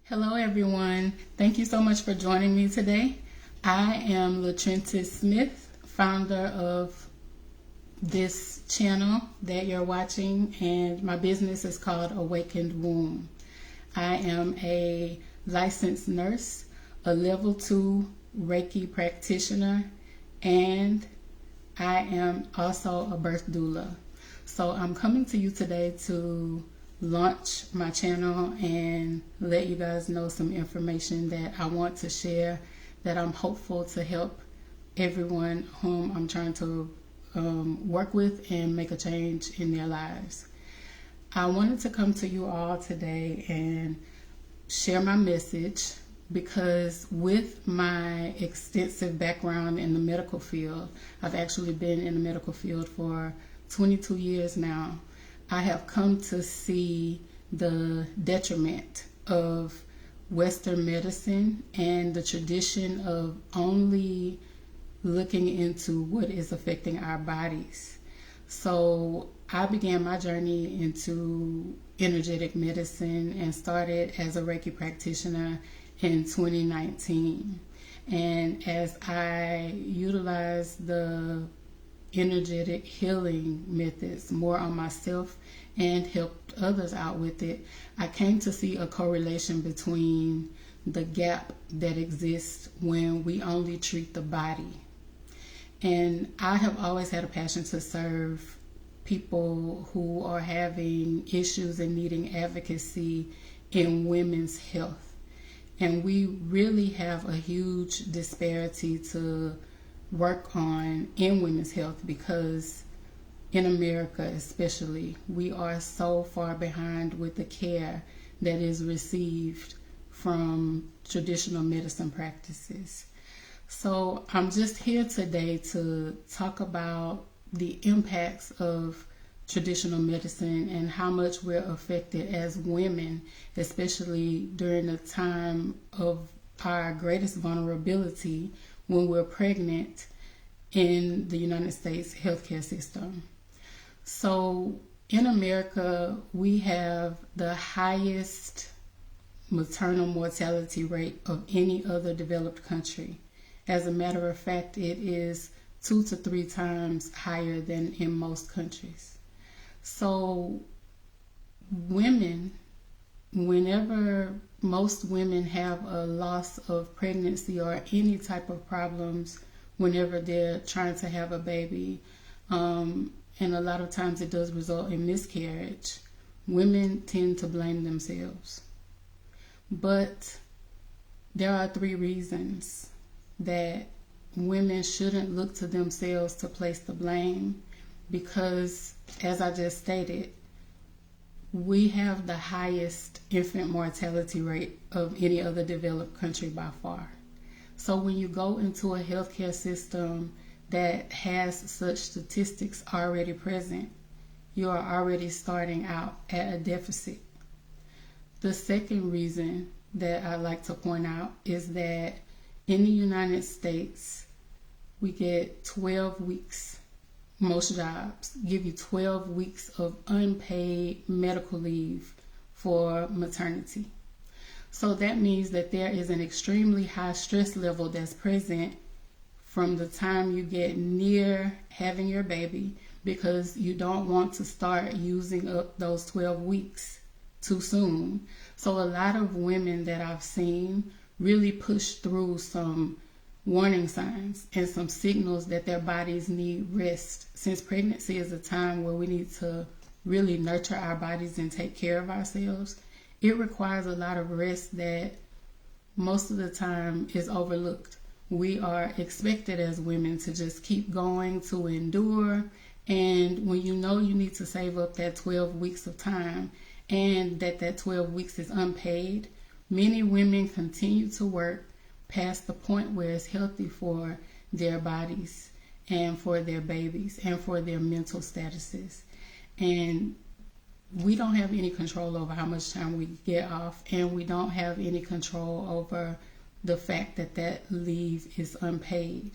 Hello, everyone. Thank you so much for joining me today. I am LaTrentis Smith, founder of this channel that you're watching, and my business is called Awakened Womb. I am a licensed nurse, a level 2 Reiki practitioner, and I am also a birth doula. So I'm coming to you today to launch my channel and let you guys know some information that I want to share, that I'm hopeful to help everyone whom I'm trying to work with and make a change in their lives. I wanted to come to you all today and share my message because with my extensive background in the medical field, I've actually been in the medical field for 22 years now. I have come to see the detriment of Western medicine and the tradition of only looking into what is affecting our bodies. So I began my journey into energetic medicine and started as a Reiki practitioner in 2019. And as I utilized the energetic healing methods more on myself and helped others out with it, I came to see a correlation between the gap that exists when we only treat the body. And I have always had a passion to serve people who are having issues and needing advocacy in women's health. And we really have a huge disparity to work on in women's health because in America especially, we are so far behind with the care that is received from traditional medicine practices. So I'm just here today to talk about the impacts of traditional medicine and how much we're affected as women, especially during the time of our greatest vulnerability when we're pregnant in the United States healthcare system. So in America, we have the highest maternal mortality rate of any other developed country. As a matter of fact, it is 2 to 3 times higher than in most countries. So women, whenever most women have a loss of pregnancy or any type of problems whenever they're trying to have a baby, and a lot of times it does result in miscarriage, women tend to blame themselves. But there are 3 reasons that women shouldn't look to themselves to place the blame because, as I just stated, we have the highest infant mortality rate of any other developed country by far. So when you go into a healthcare system that has such statistics already present, you are already starting out at a deficit. The second reason that I like to point out is that in the United States, we get 12 weeks. Most jobs give you 12 weeks of unpaid medical leave for maternity. So that means that there is an extremely high stress level that's present from the time you get near having your baby because you don't want to start using up those 12 weeks too soon. So a lot of women that I've seen really push through some warning signs and some signals that their bodies need rest, since pregnancy is a time where we need to really nurture our bodies and take care of ourselves. It requires a lot of rest that most of the time is overlooked. We are expected as women to just keep going, to endure, and when you know you need to save up that 12 weeks of time and that 12 weeks is unpaid, many women continue to work past the point where it's healthy for their bodies and for their babies and for their mental statuses. And we don't have any control over how much time we get off, and we don't have any control over the fact that that leave is unpaid.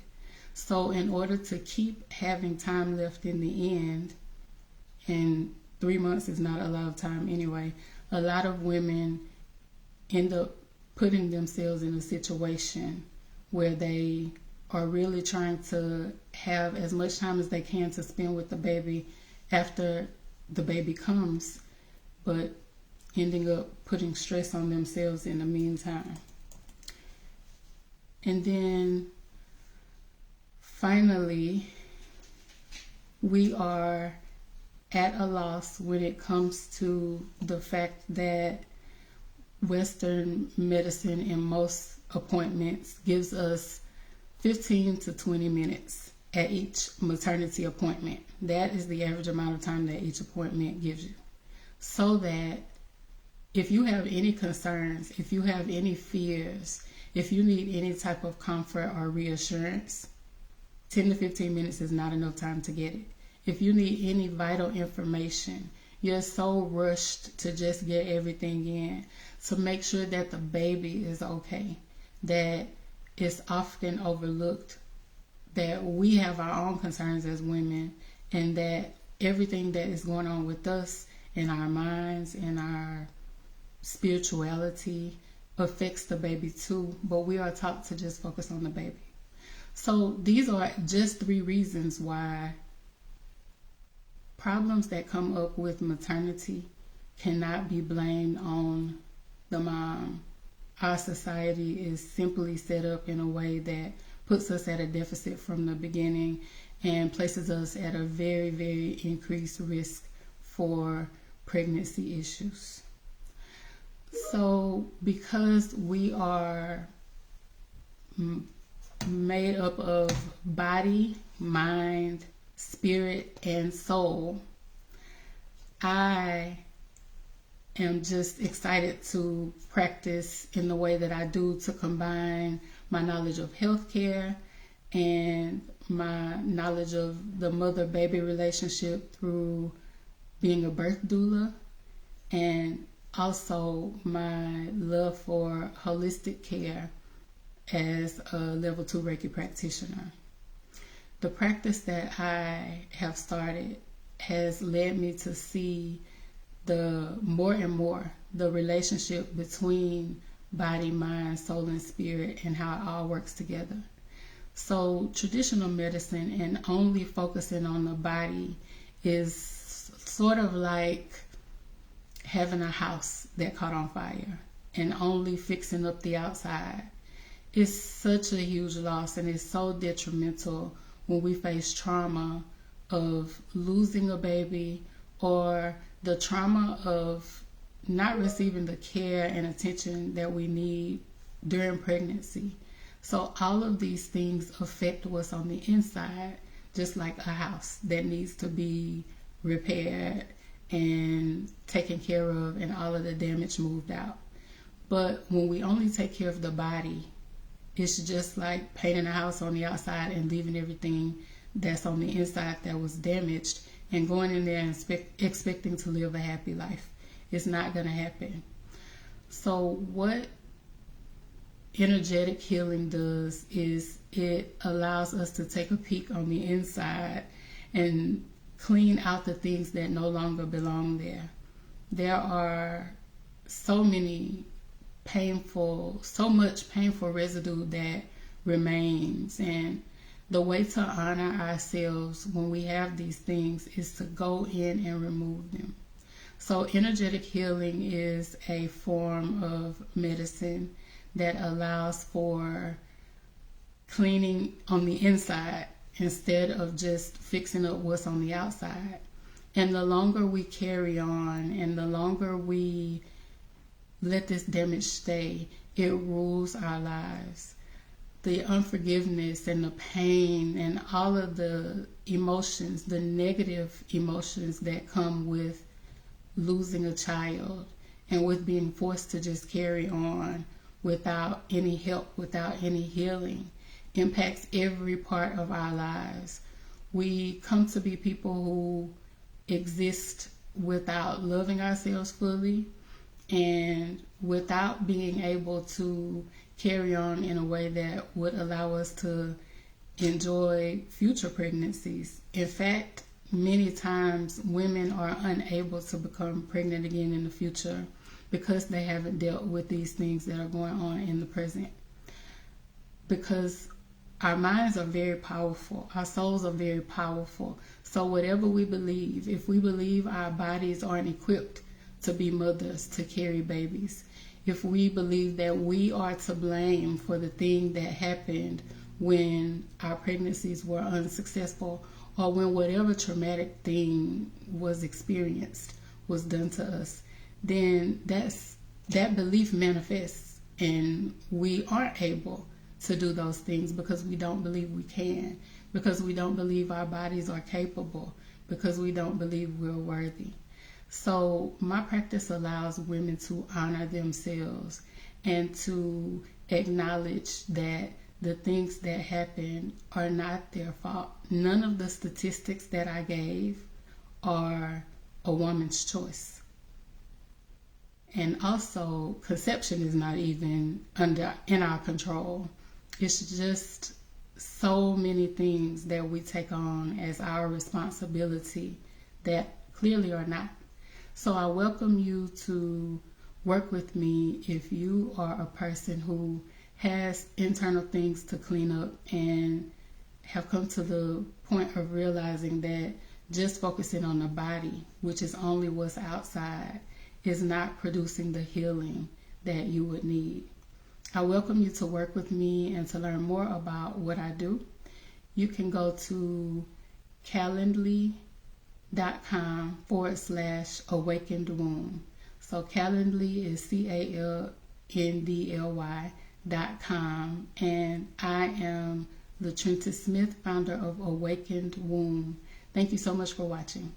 So in order to keep having time left in the end, and 3 months is not a lot of time anyway, a lot of women end up putting themselves in a situation where they are really trying to have as much time as they can to spend with the baby after the baby comes, but ending up putting stress on themselves in the meantime. And then finally, we are at a loss when it comes to the fact that Western medicine in most appointments gives us 15 to 20 minutes at each maternity appointment. That is the average amount of time that each appointment gives you. So that if you have any concerns, if you have any fears, if you need any type of comfort or reassurance, 10 to 15 minutes is not enough time to get it. If you need any vital information, you're so rushed to just get everything in to make sure that the baby is okay, that it's often overlooked that we have our own concerns as women, and that everything that is going on with us in our minds and our spirituality affects the baby too, but we are taught to just focus on the baby. So these are just 3 reasons why problems that come up with maternity cannot be blamed on the mom. Our society is simply set up in a way that puts us at a deficit from the beginning and places us at a very, very increased risk for pregnancy issues. So because we are made up of body, mind, spirit, and soul, I am just excited to practice in the way that I do, to combine my knowledge of healthcare and my knowledge of the mother-baby relationship through being a birth doula, and also my love for holistic care as a level 2 Reiki practitioner. The practice that I have started has led me to see the more and more the relationship between body, mind, soul, and spirit, and how it all works together. So traditional medicine and only focusing on the body is sort of like having a house that caught on fire and only fixing up the outside. It's such a huge loss, and it's so detrimental when we face trauma of losing a baby, or the trauma of not receiving the care and attention that we need during pregnancy. So all of these things affect what's on the inside, just like a house that needs to be repaired and taken care of and all of the damage moved out. But when we only take care of the body, it's just like painting a house on the outside and leaving everything that's on the inside that was damaged and going in there and expecting to live a happy life. It's not going to happen. So what energetic healing does is it allows us to take a peek on the inside and clean out the things that no longer belong there. There are so much painful residue that remains, and the way to honor ourselves when we have these things is to go in and remove them. So energetic healing is a form of medicine that allows for cleaning on the inside instead of just fixing up what's on the outside. And the longer we carry on and the longer we let this damage stay, it rules our lives. The unforgiveness and the pain and all of the emotions, the negative emotions that come with losing a child and with being forced to just carry on without any help, without any healing, impacts every part of our lives. We come to be people who exist without loving ourselves fully and without being able to carry on in a way that would allow us to enjoy future pregnancies. In fact, many times women are unable to become pregnant again in the future because they haven't dealt with these things that are going on in the present. Because our minds are very powerful. Our souls are very powerful. So whatever we believe, if we believe our bodies aren't equipped to be mothers, to carry babies, if we believe that we are to blame for the thing that happened when our pregnancies were unsuccessful, or when whatever traumatic thing was experienced was done to us, then that belief manifests, and we aren't able to do those things because we don't believe we can, because we don't believe our bodies are capable, because we don't believe we're worthy. So my practice allows women to honor themselves and to acknowledge that the things that happen are not their fault. None of the statistics that I gave are a woman's choice. And also, conception is not even in our control. It's just so many things that we take on as our responsibility that clearly are not. So I welcome you to work with me if you are a person who has internal things to clean up and have come to the point of realizing that just focusing on the body, which is only what's outside, is not producing the healing that you would need. I welcome you to work with me and to learn more about what I do. You can go to calendly.com/awakened womb. So Calendly is CALNDLY.com, and I am LaTrenta Smith, founder of Awakened Womb. Thank you so much for watching.